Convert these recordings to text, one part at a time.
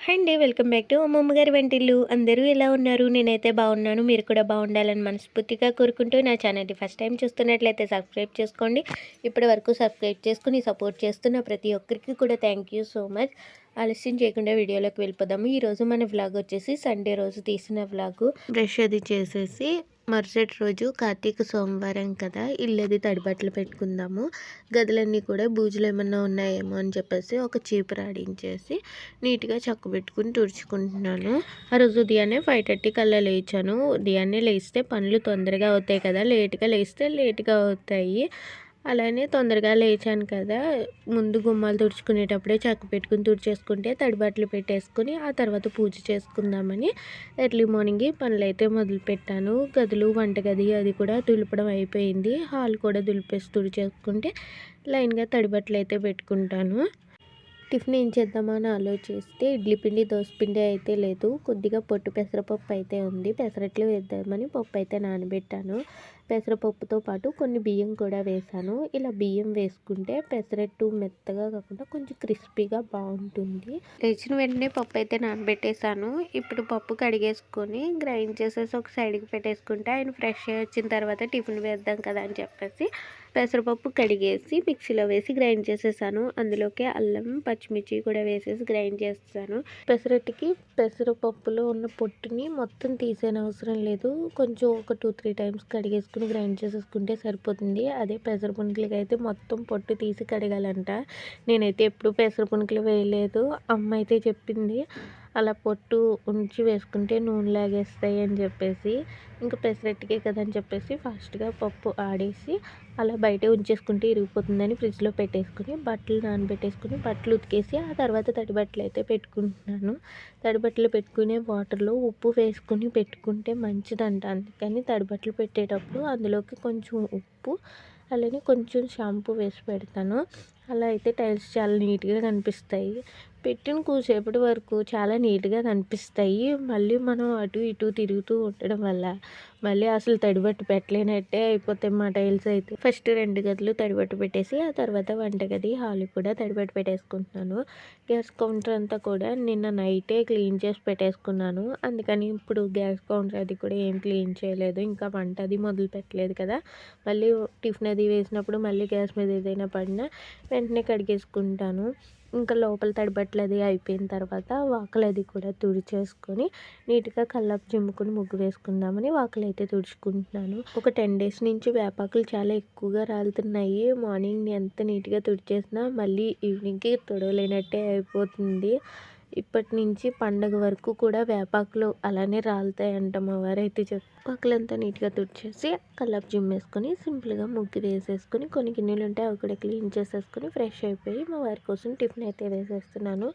Hi అండి. Welcome back to అమ్మమ్మ గారి వంటిల్లు. అందరూ ఎలా ఉన్నారు? నేనైతే బాగున్నాను. మీరు కూడా బాగుండాలని మనస్ఫూర్తిగా కోరుకుంటూ నా ఛానల్ని ఫస్ట్ టైం చూస్తున్నట్లయితే సబ్స్క్రైబ్ చేసుకోండి. ఇప్పటి వరకు సబ్స్క్రైబ్ చేసుకుని సపోర్ట్ చేస్తున్న ప్రతి ఒక్కరికి కూడా థ్యాంక్ యూ సో మచ్. ఆలస్యం చేయకుండా వీడియోలోకి వెళ్ళిపోదాము. ఈరోజు మన వ్లాగ్ వచ్చేసి సండే రోజు తీసిన వ్లాగు. బ్రష్ అది చేసేసి మరుసటి రోజు కార్తీక సోమవారం కదా, ఇల్లది తడిబట్టలు పెట్టుకుందాము, గదులన్నీ కూడా బూజులు ఏమన్నా ఉన్నాయేమో అని చెప్పేసి ఒక చీపురు ఆడించేసి నీట్గా చక్కబెట్టుకుని తుడుచుకుంటున్నాను. ఆ రోజు ఉదయాన్నే 5:30 కల్లా లేచాను. ఉదయాన్నే లేస్తే పనులు తొందరగా అవుతాయి కదా, లేట్గా లేస్తే లేట్గా అవుతాయి. అలానే తొందరగా లేచాను కదా, ముందు గుమ్మాలు తుడుచుకునేటప్పుడే చక్క పెట్టుకుని తుడిచేసుకుంటే తడిబట్టలు పెట్టేసుకుని ఆ తర్వాత పూజ చేసుకుందామని ఎర్లీ మార్నింగ్ పనులు అయితే మొదలుపెట్టాను. గదులు, వంటగది అది కూడా దులపడం అయిపోయింది. హాల్ కూడా దులిపేసి తుడిచేసుకుంటే లైన్గా తడిబట్టలు అయితే పెట్టుకుంటాను. టిఫిన్ ఏం చేద్దామని ఆలోచిస్తే ఇడ్లీ పిండి, దోశ పిండి అయితే లేదు. కొద్దిగా పొట్టు పెసరపప్పు అయితే ఉంది. పెసరట్లు వేద్దామని పప్పు అయితే నానబెట్టాను. పెసరపప్పుతో పాటు కొన్ని బియ్యం కూడా వేసాను. ఇలా బియ్యం వేసుకుంటే పెసరట్టు మెత్తగా కాకుండా కొంచెం క్రిస్పీగా బాగుంటుంది. లేచిన వెంటనే పప్పు అయితే నానబెట్టేసాను. ఇప్పుడు పప్పు కడిగేసుకొని గ్రైండ్ చేసేసి ఒక సైడ్కి పెట్టేసుకుంటే ఆయన ఫ్రెష్ అయ్యి వచ్చిన తర్వాత టిఫిన్ వేద్దాం కదా అని చెప్పేసి పెసరపప్పు కడిగేసి మిక్సీలో వేసి గ్రైండ్ చేసేసాను. అందులోకి అల్లం, పచ్చిమిర్చి కూడా వేసేసి గ్రైండ్ చేస్తాను. పెసరట్టుకి పెసరపప్పులో ఉన్న పొట్టుని మొత్తం తీసేన అవసరం లేదు. కొంచెం ఒక 2-3 టైమ్స్ కడిగేసుకుని గ్రైండ్ చేసేసుకుంటే సరిపోతుంది. అదే పెసర పునుకులకి అయితే మొత్తం పొట్టు తీసి కడగాలంట. నేనైతే ఎప్పుడు పెసర పునుకులు వేయలేదు. అమ్మ అయితే చెప్పింది అలా పొట్టు ఉంచి వేసుకుంటే నూనె లాగేస్తాయి అని చెప్పేసి. ఇంకా పెసరట్టుకే కదా అని చెప్పేసి ఫాస్ట్గా పప్పు ఆడేసి అలా బయటే ఉంచేసుకుంటే ఇరిగిపోతుందని ఫ్రిడ్జ్లో పెట్టేసుకుని బట్టలు నానబెట్టేసుకుని బట్టలు ఉతికేసి ఆ తర్వాత తడి బట్టలు అయితే పెట్టుకుంటున్నాను. తడి బట్టలు పెట్టుకునే వాటర్లో ఉప్పు వేసుకుని పెట్టుకుంటే మంచిదంట. అందుకని తడి బట్టలు పెట్టేటప్పుడు అందులోకి కొంచెం ఉప్పు అలానే కొంచెం షాంపూ వేసి పెడతాను. అలా అయితే టైల్స్ చాలా నీట్గా కనిపిస్తాయి. పెట్టిన కూసేపటి వరకు చాలా నీట్గా కనిపిస్తాయి. మళ్ళీ మనం అటు ఇటు తిరుగుతూ ఉండడం వల్ల మళ్ళీ అసలు తడిబట్టు పెట్టలేనట్టే అయిపోతాయి మా టైల్స్ అయితే. ఫస్ట్ 2 గదులు తడిబట్టు పెట్టేసి ఆ తర్వాత వంటగది, హాల్ కూడా తడిబట్టు పెట్టేసుకుంటున్నాను. గ్యాస్ కౌంటర్ అంతా కూడా నిన్న నైటే క్లీన్ చేసి పెట్టేసుకున్నాను. అందుకని ఇప్పుడు గ్యాస్ కౌంటర్ అది కూడా ఏం క్లీన్ చేయలేదు. ఇంకా వంట అది మొదలు పెట్టలేదు కదా, మళ్ళీ టిఫిన్ అది వేసినప్పుడు మళ్ళీ గ్యాస్ మీద ఏదైనా పడినా వెంటనే కడిగేసుకుంటాను. ఇంకా లోపల తడిబట్టలు అది అయిపోయిన తర్వాత వాకిలి అది కూడా తుడిచేసుకొని నీట్గా కల్లాపు చిమ్ముకుని ముగ్గు వేసుకుందామని వాకిలి అయితే తుడుచుకుంటున్నాను. ఒక 10 డేస్ నుంచి వేపాకులు చాలా ఎక్కువగా రాలుతున్నాయి. మార్నింగ్ ఎంత నీట్గా తుడిచేసినా మళ్ళీ ఈవినింగ్కి తుడవలేనట్టే అయిపోతుంది. ఇప్పటి నుంచి పండగ వరకు కూడా వేపాకులు అలానే రాలుతాయంట మా వారైతే వాకులంతా నీట్గా తుడిచేసి కల్లాపు జిమ్మేసుకొని సింపుల్గా ముగ్గు వేసేసుకొని కొన్ని గిన్నెలు ఉంటే అవి కూడా క్లీన్ చేసేసుకొని ఫ్రెష్ అయిపోయి మా వారి కోసం టిఫిన్ అయితే వేసేస్తున్నాను.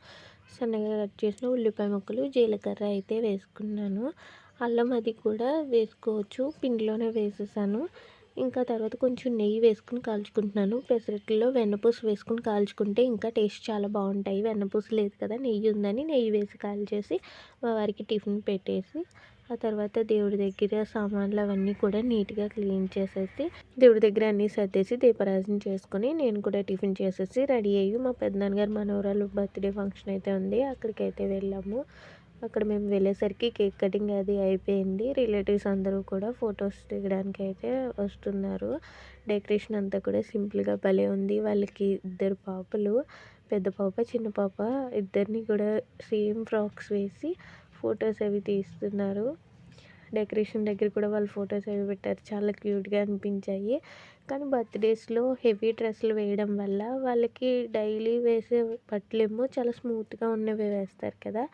సన్నగా కట్ చేసిన ఉల్లిపాయ ముక్కలు, జీలకర్ర అయితే వేసుకున్నాను. అల్లం అది కూడా వేసుకోవచ్చు, పిండిలోనే వేసేసాను. ఇంకా తర్వాత కొంచెం నెయ్యి వేసుకుని కాల్చుకుంటున్నాను. పెసరట్లో వెన్నపూస వేసుకుని కాల్చుకుంటే ఇంకా టేస్ట్ చాలా బాగుంటాయి. వెన్నపూస లేదు కదా, నెయ్యి ఉందని నెయ్యి వేసి కాల్చేసి మా వారికి టిఫిన్ పెట్టేసి ఆ తర్వాత దేవుడి దగ్గర సామాన్లు అవన్నీ కూడా నీట్గా క్లీన్ చేసేసి దేవుడి దగ్గర అన్నీ సర్దేసి దీపారాధన చేసుకొని నేను కూడా టిఫిన్ చేసేసి రెడీ అయ్యి మా పెద్దనాన్నగారు మనవరాలు బర్త్డే ఫంక్షన్ అయితే ఉంది, అక్కడికైతే వెళ్ళాము. అక్కడ మేము వెళ్ళేసరికి కేక్ కటింగ్ అది అయిపోయింది. రిలేటివ్స్ అందరూ కూడా ఫొటోస్ దిగడానికి అయితే వస్తున్నారు. డెకరేషన్ అంతా కూడా సింపుల్గా భలే ఉంది. వాళ్ళకి 2 పాపలు, పెద్ద పాప చిన్న పాప, ఇద్దరిని కూడా సేమ్ ఫ్రాక్స్ వేసి ఫొటోస్ అవి తీస్తున్నారు. డెకరేషన్ దగ్గర కూడా వాళ్ళు ఫొటోస్ అవి పెట్టారు, చాలా క్యూట్గా అనిపించాయి. కానీ బర్త్డేస్లో హెవీ డ్రెస్సులు వేయడం వల్ల వాళ్ళకి డైలీ వేసే బట్టలేమో చాలా స్మూత్గా ఉన్నవి వేస్తారు కదా,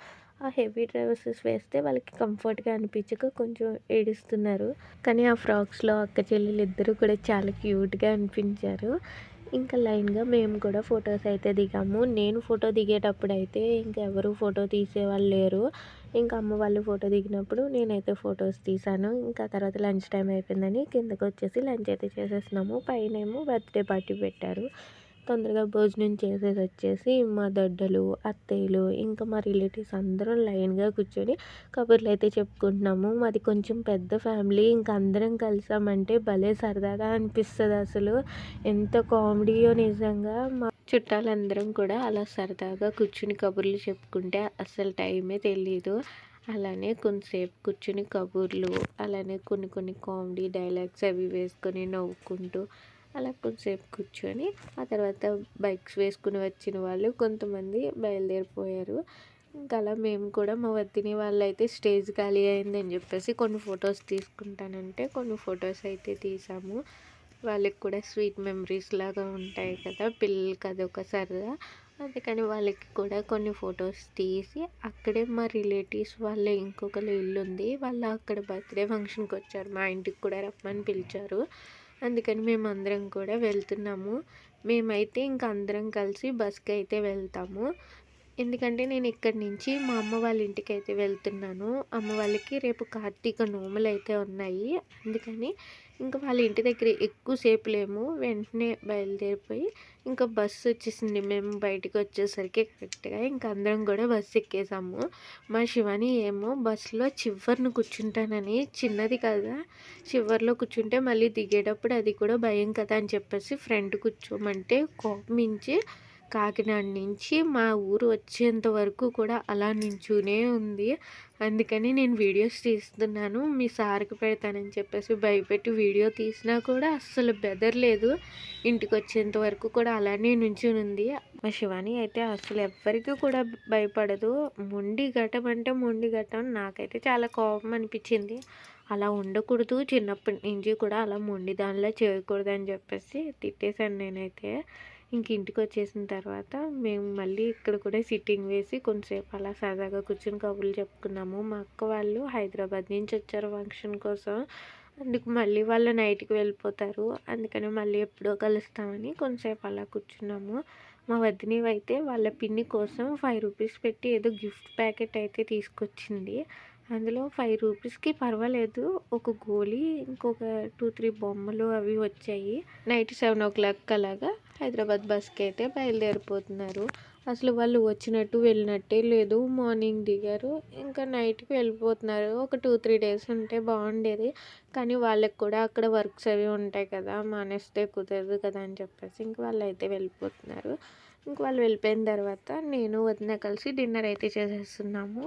ఆ హెవీ డ్రెస్సెస్ వేస్తే వాళ్ళకి కంఫర్ట్గా అనిపించక కొంచెం ఏడుస్తున్నారు. కానీ ఆ ఫ్రాక్స్లో అక్క చెల్లెలు ఇద్దరు కూడా చాలా క్యూట్గా అనిపించారు. ఇంకా లైన్గా మేము కూడా ఫొటోస్ అయితే దిగాము. నేను ఫోటో దిగేటప్పుడు అయితే ఇంకెవరు ఫోటో తీసేవాళ్ళు లేరు. ఇంకా అమ్మ వాళ్ళు ఫోటో దిగినప్పుడు నేనైతే ఫొటోస్ తీసాను. ఇంకా తర్వాత లంచ్ టైం అయిపోయిందని కిందకు వచ్చేసి లంచ్ అయితే చేసేస్తున్నాము. పైనేమో బర్త్డే పార్టీ పెట్టారు. తొందరగా భోజనం చేసేసి వచ్చేసి మా దొడ్డలు, అత్తయ్యలు ఇంకా మా రిలేటివ్స్ అందరం లైన్గా కూర్చొని కబుర్లు అయితే చెప్పుకుంటున్నాము. మాది కొంచెం పెద్ద ఫ్యామిలీ, ఇంకా అందరం కలిసామంటే భలే సరదాగా అనిపిస్తుంది. అసలు ఎంత కామెడీయో నిజంగా. చుట్టాలందరం కూడా అలా సరదాగా కూర్చుని కబుర్లు చెప్పుకుంటే అస్సలు టైమే తెలీదు. అలానే కొంతసేపు కూర్చుని కబుర్లు, అలానే కొన్ని కామెడీ డైలాగ్స్ అవి వేసుకొని నవ్వుకుంటూ అలా కొంతసేపు కూర్చొని ఆ తర్వాత బైక్స్ వేసుకుని వచ్చిన వాళ్ళు కొంతమంది బయలుదేరిపోయారు. ఇంకా అలా మేము కూడా మా వదిన వాళ్ళైతే స్టేజ్ ఖాళీ అయిందని చెప్పేసి కొన్ని ఫొటోస్ తీసుకుంటానంటే కొన్ని ఫొటోస్ అయితే తీసాము. వాళ్ళకి కూడా స్వీట్ మెమరీస్ లాగా ఉంటాయి కదా, పిల్లలకి అదొక సరదా. అందుకని వాళ్ళకి కూడా కొన్ని ఫొటోస్ తీసి అక్కడే మా రిలేటివ్స్ వాళ్ళ ఇంకొకరు ఇల్లు ఉంది, వాళ్ళు అక్కడ బర్త్డే ఫంక్షన్కి వచ్చారు, మా ఇంటికి కూడా రమ్మని పిలిచారు. అందుకని మేము అందరం కూడా వెళ్తున్నాము. మేమైతే ఇంకా అందరం కలిసి బస్కి అయితే వెళ్తాము. ఎందుకంటే నేను ఇక్కడి నుంచి మా అమ్మ వాళ్ళ ఇంటికి అయితే వెళ్తున్నాను. అమ్మ వాళ్ళకి రేపు కార్తీక నోములు అయితే ఉన్నాయి. అందుకని ఇంకా వాళ్ళ ఇంటి దగ్గర ఎక్కువసేపు లేము, వెంటనే బయలుదేరిపోయి ఇంకా బస్సు వచ్చేసింది. మేము బయటకు వచ్చేసరికి కరెక్ట్గా ఇంకా అందరం కూడా బస్సు ఎక్కేసాము. మా శివాని ఏమో బస్సులో చివరిని కూర్చుంటానని, చిన్నది కదా చివరిలో కూర్చుంటే మళ్ళీ దిగేటప్పుడు అది కూడా భయం కదా అని చెప్పేసి ఫ్రంట్ కూర్చోమంటే కోపమించి కాకినాడ నుంచి మా ఊరు వచ్చేంత వరకు కూడా అలా నించునే ఉంది. అందుకని నేను వీడియోస్ తీస్తున్నాను, మీ సార్కి పెడతానని చెప్పేసి భయపెట్టి వీడియో తీసినా కూడా అస్సలు బెదరలేదు. ఇంటికి వచ్చేంత వరకు కూడా అలానే నుంచుని ఉంది. మా శివాని అయితే అసలు ఎవ్వరికి కూడా భయపడదు. మొండి ఘటం అంటే మొండి ఘటం. నాకైతే చాలా కోపం అనిపించింది. అలా ఉండకూడదు, చిన్నప్పటి నుంచి కూడా అలా మొండి దానిలో చేయకూడదు అని చెప్పేసి తిట్టేశాను నేనైతే. ఇంక ఇంటికి వచ్చేసిన తర్వాత మేము మళ్ళీ ఇక్కడ కూడా సిట్టింగ్ వేసి కొంతసేపు అలా సరదాగా కూర్చొని కబుర్లు చెప్పుకున్నాము. మా అక్క వాళ్ళు హైదరాబాద్ నుంచి వచ్చారు ఫంక్షన్ కోసం. అందుకు మళ్ళీ వాళ్ళు నైట్కి వెళ్ళిపోతారు. అందుకని మళ్ళీ ఎప్పుడో కలుస్తామని కొంతసేపు అలా కూర్చున్నాము. మా వదినవి అయితే వాళ్ళ పిన్ని కోసం 5 రూపీస్ పెట్టి ఏదో గిఫ్ట్ ప్యాకెట్ అయితే తీసుకొచ్చింది. అందులో 5 రూపీస్కి పర్వాలేదు, ఒక గోళీ ఇంకొక 2-3 బొమ్మలు అవి వచ్చాయి. నైట్ 7 o'clock అలాగా హైదరాబాద్ బస్కి అయితే బయలుదేరిపోతున్నారు. అసలు వాళ్ళు వచ్చినట్టు వెళ్ళినట్టే లేదు. మార్నింగ్ దిగారు, ఇంకా నైట్కి వెళ్ళిపోతున్నారు. ఒక 2-3 days ఉంటే బాగుండేది, కానీ వాళ్ళకి కూడా అక్కడ వర్క్స్ అవి ఉంటాయి కదా, మానేస్తే కుదరదు కదా అని చెప్పేసి ఇంక వాళ్ళు అయితే వెళ్ళిపోతున్నారు. ఇంక వాళ్ళు వెళ్ళిపోయిన తర్వాత నేను వదిన కలిసి డిన్నర్ అయితే చేసేస్తున్నాము.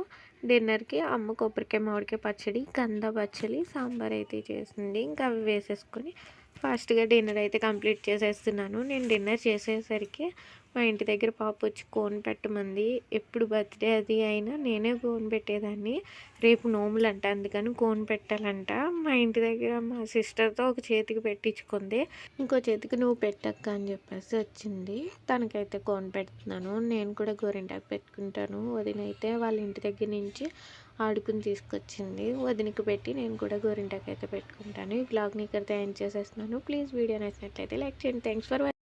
డిన్నర్కి అమ్మ కొబ్బరికాయ మామిడికాయ పచ్చడి, కంద పచ్చడి, సాంబార్ అయితే చేసింది. ఇంకా అవి వేసేసుకొని ఫాస్ట్గా డిన్నర్ అయితే కంప్లీట్ చేసేస్తున్నాను. నేను డిన్నర్ చేసేసరికి మా ఇంటి దగ్గర పాప వచ్చి కోన్ పెట్టమంది. ఎప్పుడు బర్త్డే అది అయినా నేనే కోన్ పెట్టేదాన్ని. రేపు నోములంట, అందుకని కోన్ పెట్టాలంట. మా ఇంటి దగ్గర మా సిస్టర్తో ఒక చేతికి పెట్టించుకుంది, ఇంకో చేతికి నువ్వు పెట్టక్క అని చెప్పేసి వచ్చింది. తనకైతే కోన్ పెడుతున్నాను. నేను కూడా గోరింటాకు పెట్టుకుంటాను. వదినైతే వాళ్ళ ఇంటి దగ్గర నుంచి ఆడుకుని తీసుకొచ్చింది, వదినకి పెట్టి నేను కూడా గోరింటాకు అయితే పెట్టుకుంటాను. ఈ వ్లాగ్ని ఇక్కడ ఎండ్ చేసేస్తున్నాను. ప్లీజ్ వీడియో నచ్చినట్లయితే లైక్ చేయండి. Thanks for watching.